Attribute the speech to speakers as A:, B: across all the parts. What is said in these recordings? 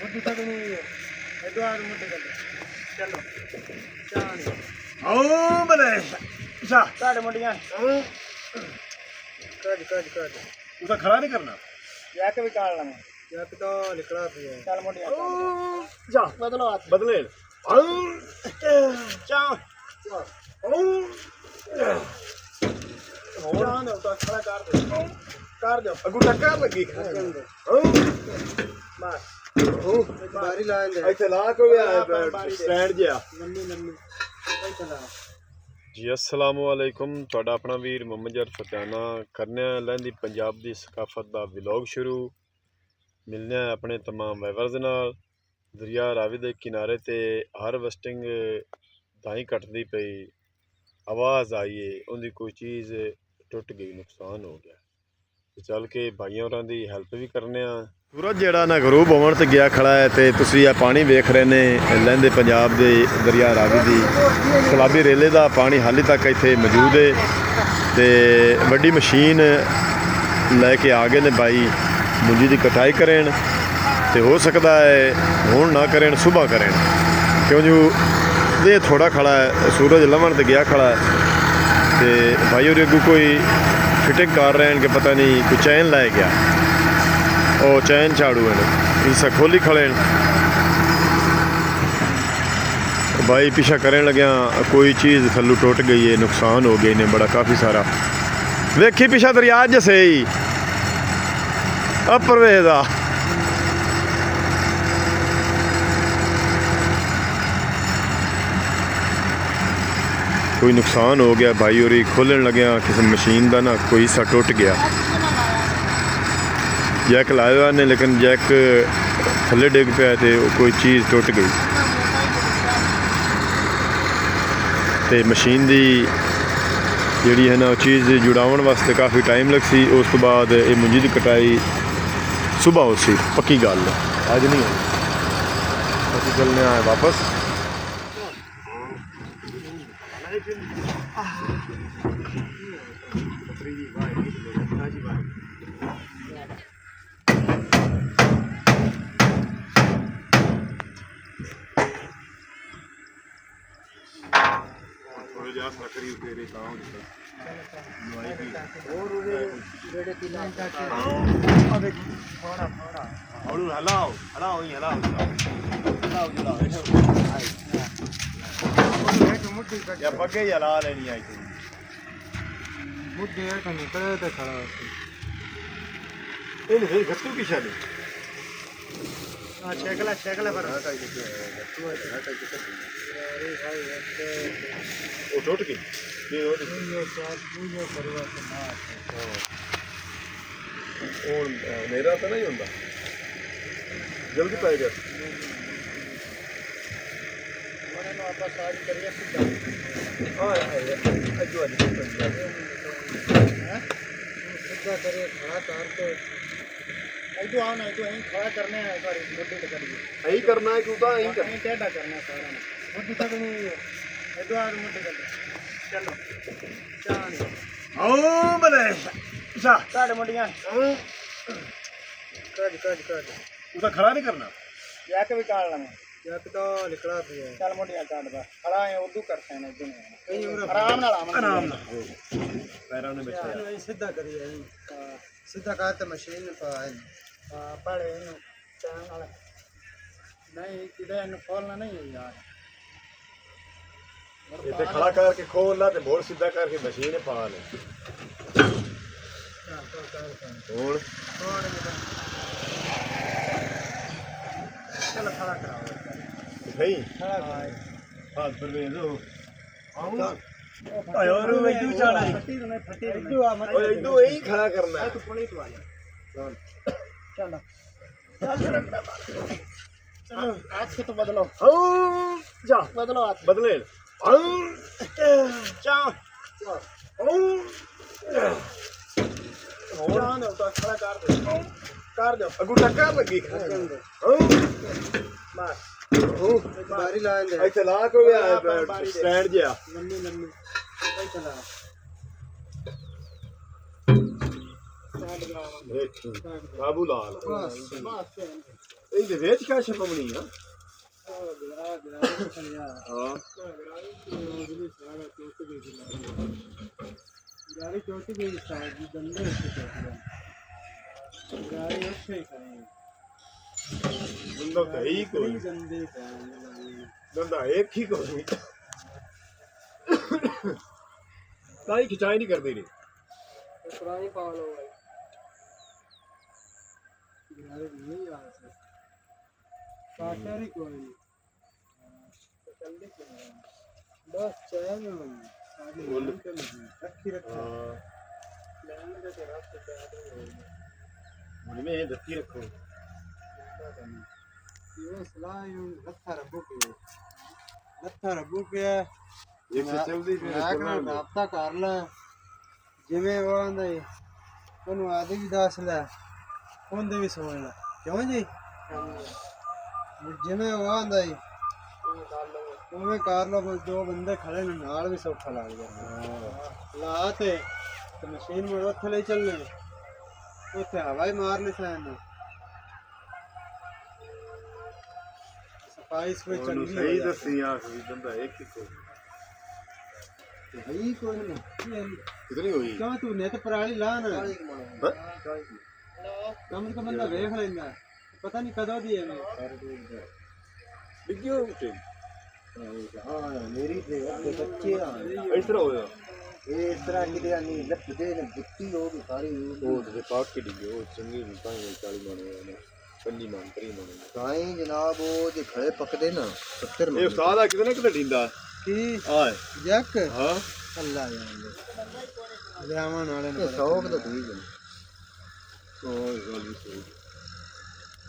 A: मुट्ठी तक नहीं है द्वार मुट्ठी तक चलो चांद
B: आओ बने जा
A: काट मुट्ठियां काट काट काट
B: उसे खड़ा नहीं करना
A: याक भी काट लगा याक तो निकला पिया चल मुट्ठियां
B: जा
A: बदलो हाथ
B: बदले
A: चांद चांद तो खड़ा कर दो
B: अगू टक्कर लगी
A: बस बारी ला दे
B: ਇੱਥੇ ਲਾ ਕੋਈ ਸਟੈਂਡ ਜਿਹਾ
A: ਲੰਮੀ ਲੰਮੀ ਕੋਈ ਚਲਾ
C: ਜੀ ਅਸਲਾਮੁ ਅਲੈਕੁਮ ਤੁਹਾਡਾ ਆਪਣਾ ਵੀਰ ਮੁਹੰਮਦ ਜਰ ਫਤਿਆਨਾ ਕਰਨਿਆ ਲਹਿੰਦੀ ਪੰਜਾਬ ਦੀ ਸਕਾਫਤ ਦਾ ਵਲੌਗ ਸ਼ੁਰੂ ਮਿਲਨੇ ਆ ਆਪਣੇ तमाम ਵਾਈਵਰਸ ਨਾਲ ਦਰਿਆ ਰਾਵੀ ਦੇ ਕਿਨਾਰੇ ਤੇ ਹਾਰਵੈਸਟਿੰਗ ਦਾਈ ਕੱਟਦੀ ਪਈ ਆਵਾਜ਼ ਆਈ ਏ ਉਹਦੀ ਕੋਈ ਚੀਜ਼ ਟੁੱਟ ਗਈ ਨੁਕਸਾਨ ਹੋ ਗਿਆ ਚੱਲ ਕੇ ਭਾਈਆਂ ਹੋਰਾਂ ਦੀ ਹੈਲਪ ਵੀ ਕਰਨੇ ਆ ਸੂਰਜ ਜਿਹੜਾ ਨਾ ਗਰੂਬ ਹੋਣ ਤੇ ਗਿਆ ਖੜਾ ਹੈ ਤੇ ਤੁਸੀਂ ਇਹ ਪਾਣੀ ਵੇਖ ਰਹੇ ਨੇ ਲਹਿੰਦੇ ਪੰਜਾਬ ਦੇ ਦਰਿਆ ਰਾਵੀ ਦੀ ਸਲਾਬੀ ਰੇਲੇ ਦਾ ਪਾਣੀ ਹਾਲੇ ਤੱਕ ਇੱਥੇ ਮੌਜੂਦ ਹੈ ਤੇ ਵੱਡੀ ਮਸ਼ੀਨ ਲੈ ਕੇ ਆ ਗਏ ਨੇ ਭਾਈ ਮੁੰਜੀ ਦੀ ਕਟਾਈ ਕਰਨ ਤੇ ਹੋ ਸਕਦਾ ਹੈ ਹੁਣ ਨਾ ਕਰਨ ਸੁਬਹ ਕਰਨ ਕਿਉਂ ਜੋ ਇਹ ਥੋੜਾ ਖੜਾ ਹੈ ਸੂਰਜ ਲਵਣ ਤੇ ਗਿਆ ਖੜਾ ਹੈ ਤੇ ਭਾਈ ਉਹਦੇ ਅੱਗੋਂ ਕੋਈ ਫਿਟਿੰਗ ਕਰ ਰਹੇ ਹਨ ਕਿ ਪਤਾ ਨਹੀਂ ਕੋਈ ਚੈਨ ਲੈ ਗਿਆ ਉਹ ਚੈਨ ਝਾੜੂ ਹਨ ਇਸ ਖੋਲੀ ਖੜੇ भाई पीछा करने लग्या कोई चीज़ थल्लू टुट गई है नुकसान हो गए ने बड़ा काफ़ी सारा वेखी पीछा दरिया जैसे ही अपरवेदा कोई नुकसान हो गया भाई और खोलन लग्या किसी मशीन का ना कोई हिस्सा टुट गया जैक लाया ने लेकिन जैक थले डिग पाया तो कोई चीज़ टुट गई तो मशीन की जी है ना चीज़ जुड़ावन वास्ते काफ़ी टाइम लग सी उस तो बाद ये मुंजी की कटाई सुबह हो सी पक्की गल अज नहीं होनी अभी चलने आए वापस पगे जला लेनी आई थी
A: मुट्ठी है कहीं करे तो खड़ा
B: फिर गत्तू की शादी
A: हां शेकला पर
B: वो टूट गई मेरा तो नहीं होता जल्दी पाएगा
A: खड़ा करने है सॉरी मुट्ठी तक
B: यही करना है क्यों यही करना
A: टेढ़ा करना है सारा मुट्ठी तक नहीं है द्वार मुट्ठी तक चलो चांद
B: आओ बने जा
A: काट मुट्ठियां काट काट काट
B: उसे खड़ा नहीं करना
A: याक भी काट लगा याक तो निकला पिया चल मुट्ठियां काट बा खड़ा है उर्दू करते हैं आराम नाल
B: पैरों ने बैठा
A: सीधा करिए सीधा कर तो मशीन पाए पड़े चैन वाला नहीं किधर इन खोलना नहीं है यार
B: इतने खड़ा करके खोल ला ते मोड़ सीधा करके मशीन पा ले और
A: चलो खड़ा कराओ
B: नहीं
A: खड़ा
B: हाथ पर ले दो
A: और इधर जाना है
B: और इधर यही खड़ा करना है
A: तू पुलिस वाले चलो चलो हाथ से तो बदलो
B: जा
A: बदलो हाथ
B: बदले
A: चांद
B: चांद
A: तो खड़ा कर दो
B: अगू टक्कर लगी
A: बस बारी ला दे
B: ਇੱਥੇ ਲਾ ਕੋਈ ਸਟੈਂਡ ਜਿਹਾ
A: लंबी लंबी कोई चला
B: ਬਾਬੂ ਲਾਲ
A: बस
B: ਇਹਦੇ ਵਿੱਚ ਕਿਆ ਛਪਮਣੀ ਆ ਹਾਂ
A: गाड़ी चौथी भी शायद गंदे गाड़ी अच्छे करेंगे
B: ਬੰਦਾ ਤਾਂ ਹੈ ਹੀ ਕੋਈ
A: गंदे
B: ਬੰਦਾ ਇੱਕ ਹੀ ਕੋਈ ਤਾਂ ਹੀ ਖਿਚਾਈ ਨਹੀਂ ਕਰਦੇ ਨੇ
A: पुरानी पाल हो गई गाड़ी नहीं आ सकती पार्टनर ही कोई नहीं जल्दी बस चैन रखी रखा
B: ਹੁਣ ਮੈਂ ਇਹ ਦੱਸੀ ਰੱਖੋ
A: ये सलाह लत्था रब्बू के
B: ਇੱਕ ਸੌ ਚਲਦੀ ਫਿਰ
A: ਰਾਬਤਾ ਕਰ ਲੈ ਜਿਵੇਂ ਉਹ ਆਂਦਾ ਈ ਉਹਨੂੰ ਆਦੀ ਵੀ ਦੱਸ ਲੈ ਉਹਦੇ ਵੀ ਸੁਣ ਲੈ ਕਿਉਂ ਜੀ ਜਿਵੇਂ ਉਹ ਆਂਦਾ ਈ ਉਵੇਂ ਕਰ ਲਓ ਬਸ ਦੋ ਬੰਦੇ ਖੜੇ ਨੇ ਨਾਲ ਵੀ ਸੌਖਾ ਲੱਗ ਜਾਂਦਾ ਲਾ ਤੇ ਮਸ਼ੀਨ ਮੋੜ ਉੱਥੇ ਲਈ ਚੱਲਣੇ ਉੱਥੇ ਹਵਾ ਹੀ ਮਾਰਨੀ ਸੈਨ ਸਫਾਈ ਕੋਈ
B: ਉਹਨੂੰ
A: ਚੰਗੀ
B: ਸਹੀ ਦੱਸੀ ਆ ਕੋਈ ਬੰਦਾ ਇੱਕ ਹੀ ਕੋਈ
A: भाई कोई नहीं
B: ਕਿਤਨੀ ਹੋਈ
A: क्यों तू ने तो पराली ला ना
B: ਹਾਂ
A: कम से कम बंदा देख लेंदा पता नहीं कदों दी है
B: ਡਿੱਗੀ ਹੋਈ ਉੱਤੇ
D: हाँ मेरी थे बच्चे
B: ਇਸ ਤਰ੍ਹਾਂ ਹੋਇਆ
D: ये इस तरह की नहीं लपटे ने बुत्ती होगी सारी
B: ਉਹ ਤੇ ਪਾਕ ਕੇ ਡਿੱਗੇ ਉਹ ਚੰਗੀ ਨਹੀਂ ਤਾਂ 40 ਮਣ ਨੇ 50 ਮਣ 30 ਮਣ
D: साईं जनाब वो जो खड़े पकड़े ना 70
B: ਇਹ ਉਸਤਾਦ ਆ ਕਿਤੇ ਨਾ ਕਿਤੇ ਢਿੰਦਾ
A: की
B: ਆਏ
A: जक
B: ਹਾਂ
A: अल्लाह जान लेवन वाले ने
D: शौक तो ठीक है
B: ਉਹ ਗੱਲ ਵੀ ਸਹੀ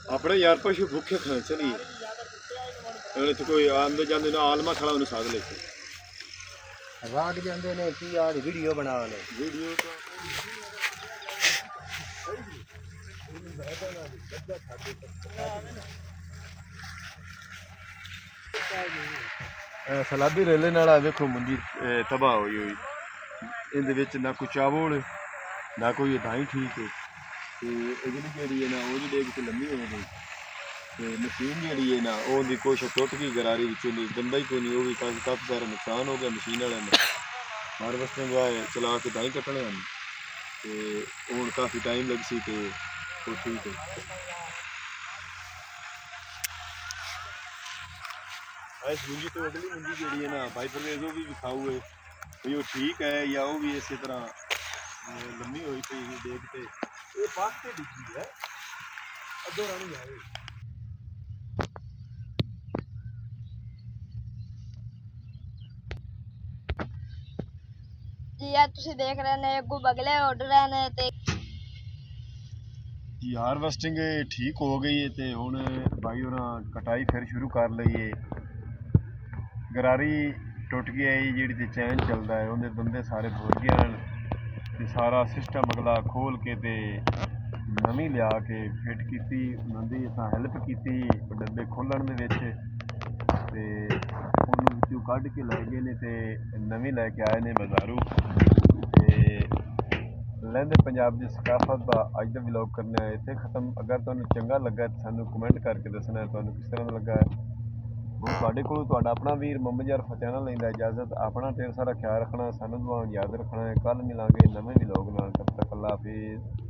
B: ਆਪਣੇ ਯਾਰ ਪਸ਼ੂ ਭੁੱਖੇ ਖਾਣ ਚਲੀ ਉਹਨੇ ਤੇ ਕੋਈ ਆਂਦੇ ਜਾਂਦੇ ਨਾ ਆਲਮਾ ਖੜਾ ਉਹਨੂੰ ਸਾਧ ਲੈ ਕੇ
D: रात जाते ने की यार वीडियो बना ले
B: ਵੀਡੀਓ ਸਲਾਬੀ ਰੇਲੇ ਨਾਲ ਆ ਵੇਖੋ ਮੁੰਡੀ ਤਬਾਹ ਹੋਈ ਹੋਈ ਇਹਦੇ ਵਿੱਚ ਨਾ ਕੋਈ ਚਾਵਲ ਨਾ ਕੋਈ ਦਾਈ ਠੀਕ ਹੈ ਤੇ ਇਹਦੀ ਜਿਹੜੀ ਹੈ ਨਾ ਉਹਦੀ ਡੇਗ ਤੇ ਲੰਮੀ ਹੋ ਗਈ ਤੇ ਮਸ਼ੀਨ ਜਿਹੜੀ ਹੈ ਨਾ ਉਹਦੀ ਕੁਛ ਟੁੱਟ ਗਈ ਗਰਾਰੀ ਵਿੱਚੋਂ ਦੀ ਬੰਦਾ ਹੀ ਕੋਈ ਨਹੀਂ ਉਹ ਵੀ ਕਾਫੀ ਸਾਰਾ ਨੁਕਸਾਨ ਹੋ ਗਿਆ ਮਸ਼ੀਨ ਵਾਲਿਆਂ ਦਾ ਮਾਰ ਵਸਤੇ ਗਏ ਚਲਾ ਕੇ ਦਾਈ ਕੱਟਣੇ ਹਨ ਤੇ ਹੁਣ ਕਾਫੀ ਟਾਈਮ ਲੱਗ ਸੀ ਤੇ ਉਹ ਠੀਕ ਹੈ इस मुंजी तो अगली मुंजी जी है ना भाई परवेज वो भी विखाऊ है भी वो ठीक है या वो भी इसी तरह लम्बी हुई पी देखते ये पास से डिगी है अदो रानी जाए
E: ਜੀ ਆ ਤੁਸੀਂ ਦੇਖ ਰਹੇ ਨੇ ਅੱਗੋਂ ਬਗਲੇ ਉੱਡ ਰਹੇ ਨੇ ਤੇ
C: ਜੀ ਹਾਰਵੈਸਟਿੰਗ ਠੀਕ ਹੋ ਗਈ ਹੈ ਤੇ ਹੁਣ ਭਾਈ ਉਹਨਾਂ ਕਟਾਈ ਫਿਰ ਸ਼ੁਰੂ ਕਰ ਲਈ ਹੈ ਗਰਾਰੀ ਟੁੱਟ ਗਈ ਹੈ ਜਿਹੜੀ ਤੇ ਚੈਨ ਚੱਲਦਾ ਹੈ ਉਹਦੇ ਬੰਦੇ ਸਾਰੇ ਭੁੱਲ ਗਏ ਹਨ ਤੇ ਸਾਰਾ ਸਿਸਟਮ ਅਗਲਾ ਖੋਲ ਕੇ ਤੇ ਨਵੀਂ ਲਿਆ ਕੇ ਫਿੱਟ ਕੀਤੀ ਨੰਦੀ ਤਾਂ ਹੈਲਪ ਕੀਤੀ ਡੱਬੇ ਖੋਲਣ ਦੇ ਵਿੱਚ ਤੇ ਉਹਨੂੰ ਵਿੱਚੋਂ ਕੱਢ ਕੇ ਲੈ ਗਏ ਨੇ ਤੇ ਨਵੀਂ ਲੈ ਕੇ ਆਏ ਨੇ ਬਾਜ਼ਾਰੋਂ ਤੇ ਲਹਿੰਦੇ ਪੰਜਾਬ ਦੀ ਸਕਾਫਤ ਦਾ ਅੱਜ ਦਾ ਵਲੌਗ ਕਰਨਾ ਹੈ ਇੱਥੇ ਖਤਮ ਅਗਰ ਤੁਹਾਨੂੰ ਚੰਗਾ ਲੱਗਾ ਤਾਂ ਸਾਨੂੰ ਕਮੈਂਟ ਕਰਕੇ ਦੱਸਣਾ ਹੈ ਤੁਹਾਨੂੰ ਕਿਸ ਤਰ੍ਹਾਂ ਦਾ ਲੱਗਾ ਹੈ ਹੁਣ ਤੁਹਾਡੇ ਕੋਲ ਤੁਹਾਡਾ ਆਪਣਾ ਵੀਰ ਮੁਹੰਮਦ ਯਾਰ ਫਤਿਆਣਾ ਲੈਂਦਾ ਇਜਾਜ਼ਤ ਆਪਣਾ ਢੇਰ ਸਾਰਾ ਖਿਆਲ ਰੱਖਣਾ ਸਾਨੂੰ ਦੁਆਵਾਂ ਯਾਦ ਰੱਖਣਾ ਹੈ ਕੱਲ੍ਹ ਮਿਲਾਂਗੇ ਨਵੇਂ ਵਲੌਗ ਨਾਲ ਤਬ ਤੱਕ ਅੱਲਾ ਹਾਫਿਜ਼